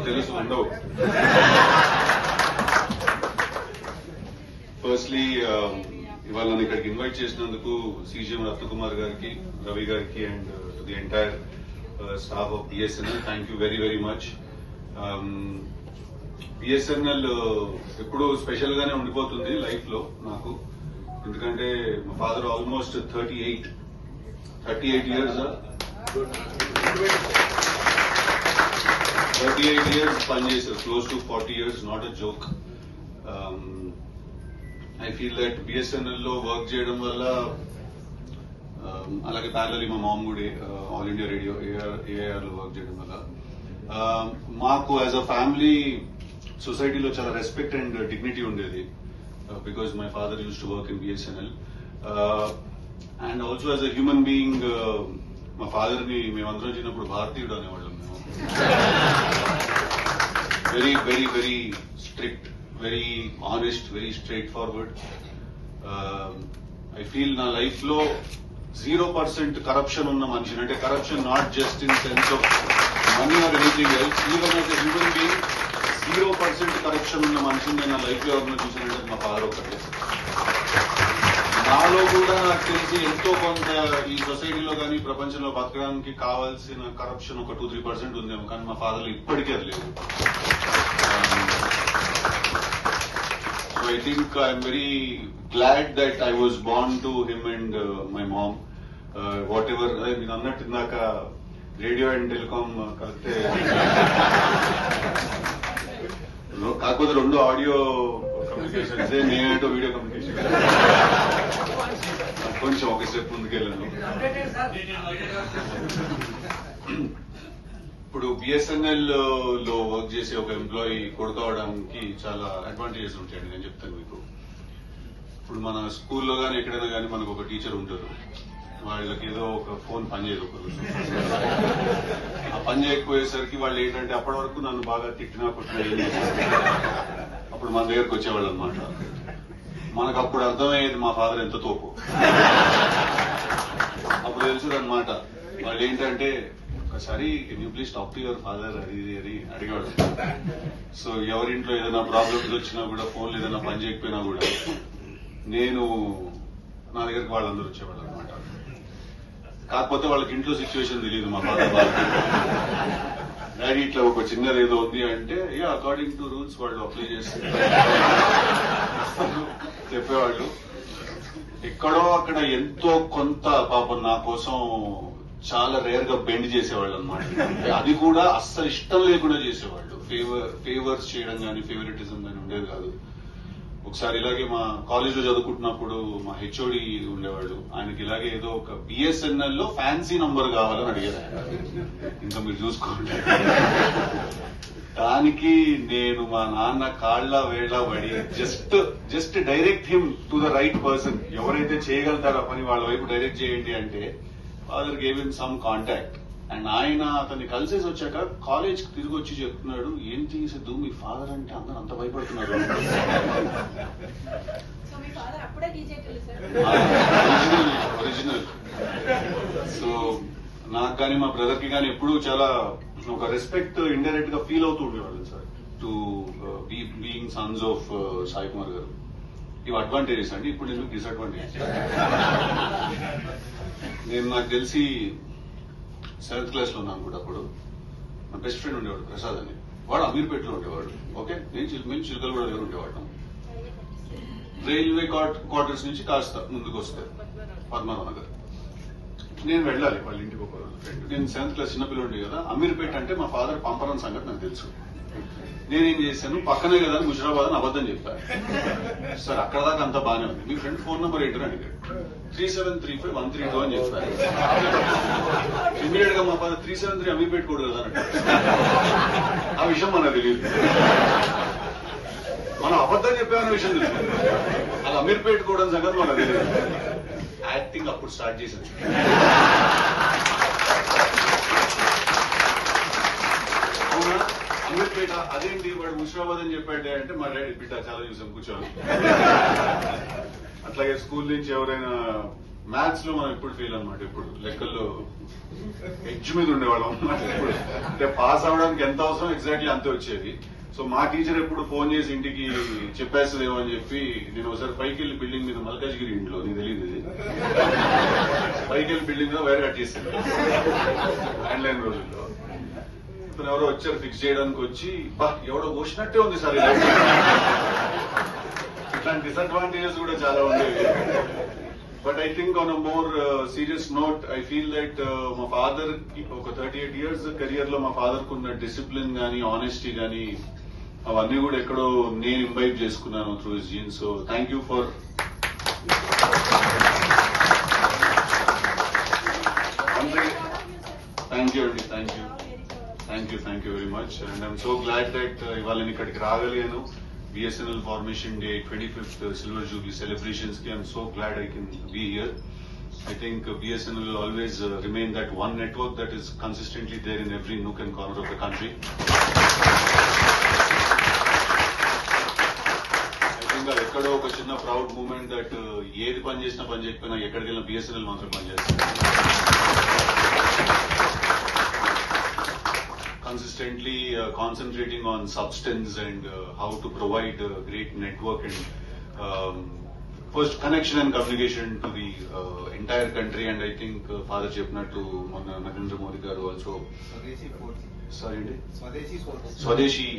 తెలుసు ఉండవు. ఫస్ట్లీ ఇవాళ నన్ను ఇక్కడికి ఇన్వైట్ చేసినందుకు సీజీఎం రత్నకుమార్ గారికి, రవి గారికి and to the entire staff of BSNL thank you very very much. BSNL ఎప్పుడూ స్పెషల్ గానే ఉండిపోతుంది లైఫ్ లో నాకు. ఎందుకంటే మా ఫాదర్ ఆల్మోస్ట్ 38 ఇయర్స్ 38 ఇయర్స్ పనిచేశారు, close to 40 years, not a joke. I feel that BSNL లో వర్క్ చేయడం వల్ల, అలాగే ప్యారలీ మా మామ్ కూడా ఆల్ ఇండియా రేడియో ఏఆర్ లో వర్క్ చేయడం వల్ల మాకు యాజ్ అ ఫ్యామిలీ సొసైటీలో చాలా రెస్పెక్ట్ అండ్ డిగ్నిటీ ఉండేది. Because my father use to work in BSNL and also as a human being. మా ఫాదర్ ని మేమందరం చిన్నప్పుడు భారతీయుడు అనేవాళ్ళం. మేము very very very strict, very honest, very straight forward. I feel నా లైఫ్ లో 0% కరప్షన్ ఉన్న మనిషిని, అంటే corruption not just in sense of money or anything else, even as a human being 0% corruption ఉన్న మనిషిని నేను నా లైఫ్ లో ఎవరిని చూసానంటే మా ఫాదర్ ఒకటే. నాలో కూడా నాకు తెలిసి ఎంతో కొంత ఈ సొసైటీలో కానీ ప్రపంచంలో బతకడానికి కావాల్సిన కరప్షన్ ఒక 2-3% ఉందేమో, కానీ మా ఫాదర్లో ఇప్పటికీ అది లేదు. So I think I'm very glad that I was born to him and my mom. What ever మీరు అన్నట్టు ఇందాక రేడియో అండ్ టెలికాం కలిస్తే, కాకపోతే 2 ఆడియో కమ్యూనికేషన్స్, నేనేంటో వీడియో కమ్యూనికేషన్ కొంచెం ఒక స్టెప్ ముందుకెళ్ళాను. ఇప్పుడు బిఎస్ఎన్ఎల్ లో వర్క్ చేసే ఒక ఎంప్లాయీ కొడుకోవడానికి చాలా అడ్వాంటేజెస్ ఉంటాయండి. నేను చెప్తాను మీకు. ఇప్పుడు మన స్కూల్లో కానీ ఎక్కడైనా కానీ మనకు ఒక టీచర్ ఉంటారు, వాళ్ళకి ఏదో ఒక ఫోన్ పనిచేయదు ఒక రోజు. ఆ పని చేయకపోయేసరికి వాళ్ళు ఏంటంటే అప్పటి వరకు నన్ను బాగా తిట్టినా కొట్టినా ఏం చేసేది, అప్పుడు మన దగ్గరకు వచ్చేవాళ్ళు అనమాట. మనకు అప్పుడు అర్థమయ్యేది మా ఫాదర్ ఎంత తోపు. అప్పుడు తెలుసు అనమాట వాళ్ళు ఏంటంటే, ఒకసారి can you please talk to your father అది అని అడిగాడు. సో ఎవరింట్లో ఏదైనా ప్రాబ్లమ్స్ వచ్చినా కూడా, ఫోన్లో ఏదైనా పని చేయకపోయినా కూడా నేను నా దగ్గరికి వాళ్ళందరూ వచ్చేవాళ్ళు అనమాట. కాకపోతే వాళ్ళకి ఇంట్లో సిచ్యువేషన్ తెలియదు మా ఫాదర్ వాళ్ళకి. డాడీ ఇట్లా ఒక చిన్నది ఏదో ఉంది అంటే, అకార్డింగ్ టు రూల్స్ వాళ్ళు అప్లై చేస్తే చెప్పేవాళ్ళు. ఎక్కడో అక్కడ ఎంతో కొంత పాపం నా కోసం చాలా రేర్ గా బెండ్ చేసేవాళ్ళు అనమాట. అది కూడా అస్సలు ఇష్టం లేకుండా చేసేవాళ్ళు. ఫేవర్స్ చేయడం కానీ ఫేవరెటిజం కానీ ఉండేది కాదు. ఒకసారి ఇలాగే మా కాలేజ్ లో చదువుకుంటున్నప్పుడు మా హెచ్ఓడి ఉండేవాళ్ళు, ఆయనకి ఇలాగే ఏదో ఒక బిఎస్ఎన్ఎల్ లో ఫ్యాన్సీ నంబర్ కావాలని అడిగారు. ఇంకా మీరు చూసుకోండి. దానికి నేను మా నాన్న కాళ్ళ వేళ పడి just direct him to the right person. ఎవరైతే చేయగలుగుతారో పని వాళ్ళ వైపు డైరెక్ట్ చేయండి అంటే father gave him some contact. And ఆయన అతన్ని కలిసేసి వచ్చాక కాలేజ్ కి తిరిగి వచ్చి చెప్తున్నాడు, ఏంటి సిద్ధు మీ ఫాదర్ అంటే అందరూ అంత భయపడుతున్నారు. ఒరిజినల్. సో నాకు కానీ మా బ్రదర్ కి కానీ ఎప్పుడు చాలా ఒక రెస్పెక్ట్ ఇండైరెక్ట్ గా ఫీల్ అవుతూ ఉండేవాళ్ళు sir, to being Sons of Sai Kumar గారు. ఇవి అడ్వాంటేజెస్ అండి. ఇప్పుడు ఎందుకు డిసడ్వాంటేజెస్? నేను నాకు తెలిసి 7th క్లాస్ లో ఉన్నాను కూడా. అప్పుడు నా బెస్ట్ ఫ్రెండ్ ఉండేవాడు ప్రసాద్ అని, వాడు అమీర్పేటలో ఉండేవాడు. ఓకే, మేము చిలుకలు కూడా దగ్గర ఉండేవాళ్ళం. రైల్వే క్వార్టర్స్ నుంచి కాస్త ముందుకు వస్తే పద్మనాభ నగర్ నేను వెళ్ళాలి వాళ్ళ ఇంటికి. ఒక ఫ్రెండ్, నేను 7th క్లాస్ చిన్నపిల్లండి కదా. అమీర్పేట అంటే మా ఫాదర్ పంపరం సంగతి నాకు తెలుసు. నేనేం చేశాను, పక్కనే కదా అని ముషిరాబాద్ అని అబద్ధం చెప్పాను. సార్ అక్కడ దాకా అంతా బాగానే ఉంది, మీ ఫ్రెండ్ ఫోన్ నెంబర్ ఏంటని అడిగాడు. 3735-132 అని చెప్పారు. ఇమీడియట్ గా మా ఫాదర్ 373 అమీర్పేట కూడా కదా అన్నట్టు. ఆ విషయం మనకు తెలియదు, మనం అబద్ధం చెప్పామన్న విషయం తెలుసు. అది అమీర్పేట కూడా సంగతి మనకు తెలియదు. యాక్టింగ్ అప్పుడు స్టార్ట్ చేశాను. అవునా, అమీర్పేట అదేంటి వాడు ముషిరాబాద్ అని చెప్పాడే అంటే, మా డాడీ బిడ్డ చాలా చూసాం కూర్చోవాలి. అట్లాగే స్కూల్ నుంచి ఎవరైనా మ్యాథ్స్ లో మనం ఎప్పుడు ఫెయిల్ అనమాట. ఇప్పుడు లెక్కల్లో ఎడ్జ్ మీద ఉండేవాళ్ళం ఇప్పుడు అంటే పాస్ అవడానికి ఎంత అవసరం ఎగ్జాక్ట్లీ అంతే వచ్చేది. సో మా టీచర్ ఎప్పుడు ఫోన్ చేసి ఇంటికి చెప్పేస్తుందేమో అని చెప్పి నేను ఒకసారి పైకి వెళ్ళి బిల్డింగ్ మీద మల్కాజ్గిరి ఇంట్లో నీకు తెలియదు ఇది పైకి వెళ్ళి బిల్డింగ్ మీద వైర్ కట్ చేశాను ల్యాండ్లైన్ రోజుల్లో. ఇతను ఎవరో వచ్చారు ఫిక్స్ చేయడానికి వచ్చి ఎవడో పోసినట్టే ఉంది సార్ ఇట్లాంటి డిసడ్వాంటేజెస్ కూడా చాలా ఉండేవి. But I think on a more serious note I feel that మా ఫాదర్ ఒక 38 years కెరియర్ లో మా ఫాదర్ కున్న డిసిప్లిన్ గానీ ఆనెస్టీ గానీ అవన్నీ కూడా ఎక్కడో నేను ఇంబైబ్ చేసుకున్నాను through his genes. So thank you for thank you అండి. Thank you very much. And I'm so glad that ఇవాళ నేను ఇక్కడికి రాగలిగాను. BSNL Formation Day 25th Silver Jubilee celebrations ki I'm so glad I can be here. I think BSNL will always remain that one network that is consistently there in every nook and corner of the country. I think that ekkado oka chinna proud moment that ఏది పని చేసినా పని చేయకపోయినా ఎక్కడికి వెళ్ళినా BSNL మాత్రం పని చేస్తుంది. Consistently concentrating on substance and how to provide a great network and first connection and communication to the entire country. And I think Father Chepnattu, Narendra Modi garu also Swadeshi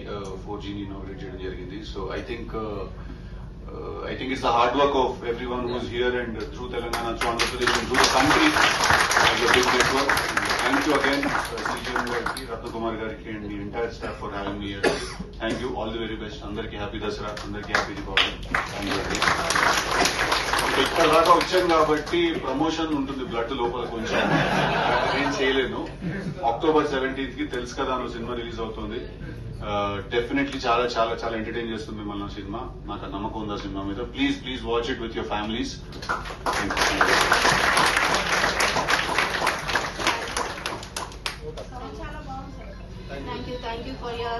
4G ni inaugurate cheyadam jarigindi. So I think it's the hard work of everyone who is here and through Telangana, through Andhra Pradesh and through the country as a big network. Thank you again, CGM Gariki, Ratnakumar Gariki and the entire staff for having me here. Thank you. All the very best. Andarki happy Dasara. Andarki happy Diwali. ఇక్కడ దాకా వచ్చాను కాబట్టి promotion ఉంటుంది blood లోపల కొంచెం నేను చేయలేను. October 17th కి తెలుసు కదా అన్న సినిమా రిలీజ్ అవుతుంది. డెఫినెట్లీ చాలా చాలా చాలా ఎంటర్టైన్ చేస్తుంది మిమ్మల్ని సినిమా. నాకు నమ్మకం ఉంది ఆ సినిమా మీద. Please watch it with your families. Thank you for your